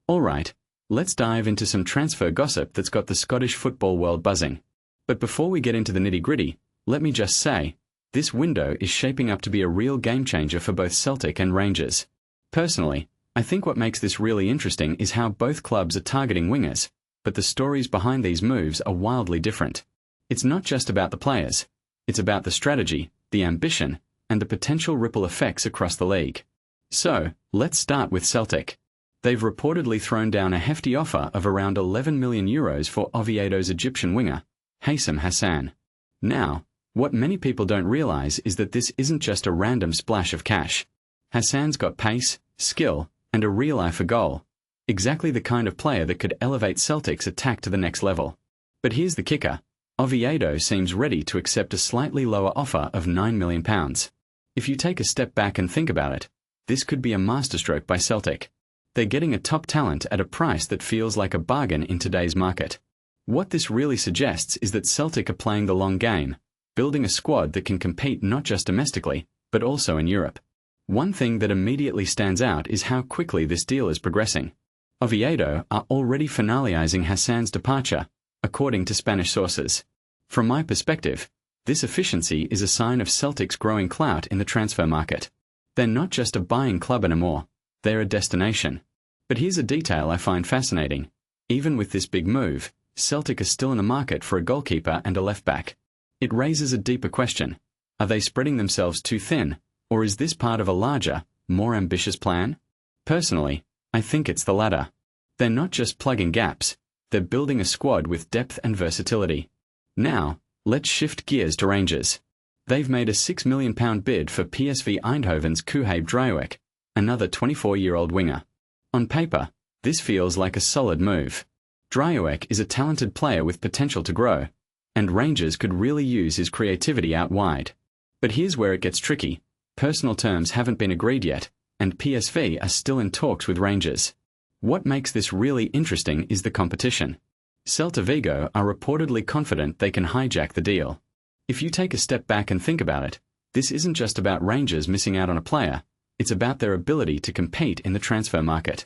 Alright, let's dive into some transfer gossip that's got the Scottish football world buzzing. But before we get into the nitty-gritty, let me just say, this window is shaping up to be a real game changer for both Celtic and Rangers. Personally, I think what makes this really interesting is how both clubs are targeting wingers, but the stories behind these moves are wildly different. It's not just about the players. It's about the strategy, the ambition, and the potential ripple effects across the league. So, let's start with Celtic. They've reportedly thrown down a hefty offer of around €11 million for Oviedo's Egyptian winger, Haissem Hassan. Now, what many people don't realise is that this isn't just a random splash of cash. Hassan's got pace, skill, and a real eye for goal. Exactly the kind of player that could elevate Celtic's attack to the next level. But here's the kicker. Oviedo seems ready to accept a slightly lower offer of £9 million. If you take a step back and think about it, this could be a masterstroke by Celtic. They're getting a top talent at a price that feels like a bargain in today's market. What this really suggests is that Celtic are playing the long game, building a squad that can compete not just domestically, but also in Europe. One thing that immediately stands out is how quickly this deal is progressing. Oviedo are already finalizing Hassan's departure, according to Spanish sources. From my perspective, this efficiency is a sign of Celtic's growing clout in the transfer market. They're not just a buying club anymore, they're a destination. But here's a detail I find fascinating. Even with this big move, Celtic are still in the market for a goalkeeper and a left-back. It raises a deeper question. Are they spreading themselves too thin, or is this part of a larger, more ambitious plan? Personally, I think it's the latter. They're not just plugging gaps, they're building a squad with depth and versatility. Now, let's shift gears to Rangers. They've made a £6 million bid for PSV Eindhoven's Couhaib Driouech, another 24-year-old winger. On paper, this feels like a solid move. Driouech is a talented player with potential to grow, and Rangers could really use his creativity out wide. But here's where it gets tricky. Personal terms haven't been agreed yet, and PSV are still in talks with Rangers. What makes this really interesting is the competition. Celta Vigo are reportedly confident they can hijack the deal. If you take a step back and think about it, this isn't just about Rangers missing out on a player, it's about their ability to compete in the transfer market.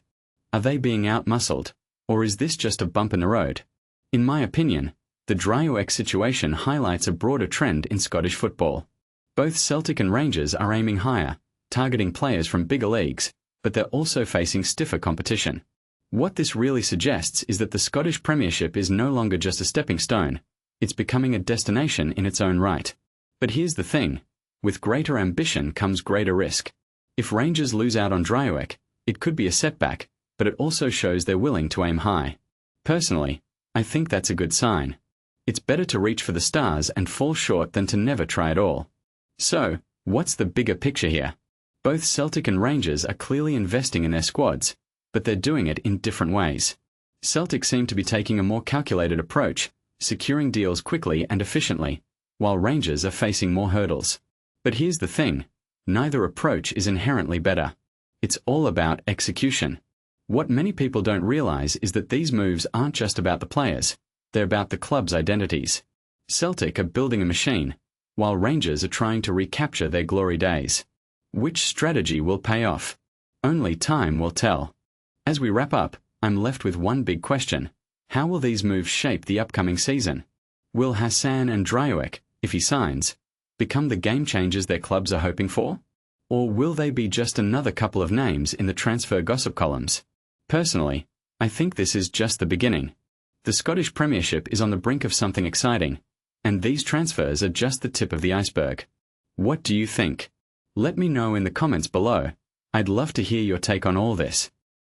Are they being out-muscled, or is this just a bump in the road? In my opinion, the Driouech situation highlights a broader trend in Scottish football. Both Celtic and Rangers are aiming higher, targeting players from bigger leagues, but they're also facing stiffer competition. What this really suggests is that the Scottish Premiership is no longer just a stepping stone, it's becoming a destination in its own right. But here's the thing, with greater ambition comes greater risk. If Rangers lose out on Driouech, it could be a setback, but it also shows they're willing to aim high. Personally, I think that's a good sign. It's better to reach for the stars and fall short than to never try at all. So, what's the bigger picture here? Both Celtic and Rangers are clearly investing in their squads, but they're doing it in different ways. Celtic seem to be taking a more calculated approach, securing deals quickly and efficiently, while Rangers are facing more hurdles. But here's the thing, neither approach is inherently better. It's all about execution. What many people don't realize is that these moves aren't just about the players, they're about the club's identities. Celtic are building a machine, while Rangers are trying to recapture their glory days. Which strategy will pay off? Only time will tell. As we wrap up, I'm left with one big question. How will these moves shape the upcoming season? Will Hassan and Driouech, if he signs, become the game changers their clubs are hoping for? Or will they be just another couple of names in the transfer gossip columns? Personally, I think this is just the beginning. The Scottish Premiership is on the brink of something exciting, and these transfers are just the tip of the iceberg. What do you think? Let me know in the comments below. I'd love to hear your take on all this.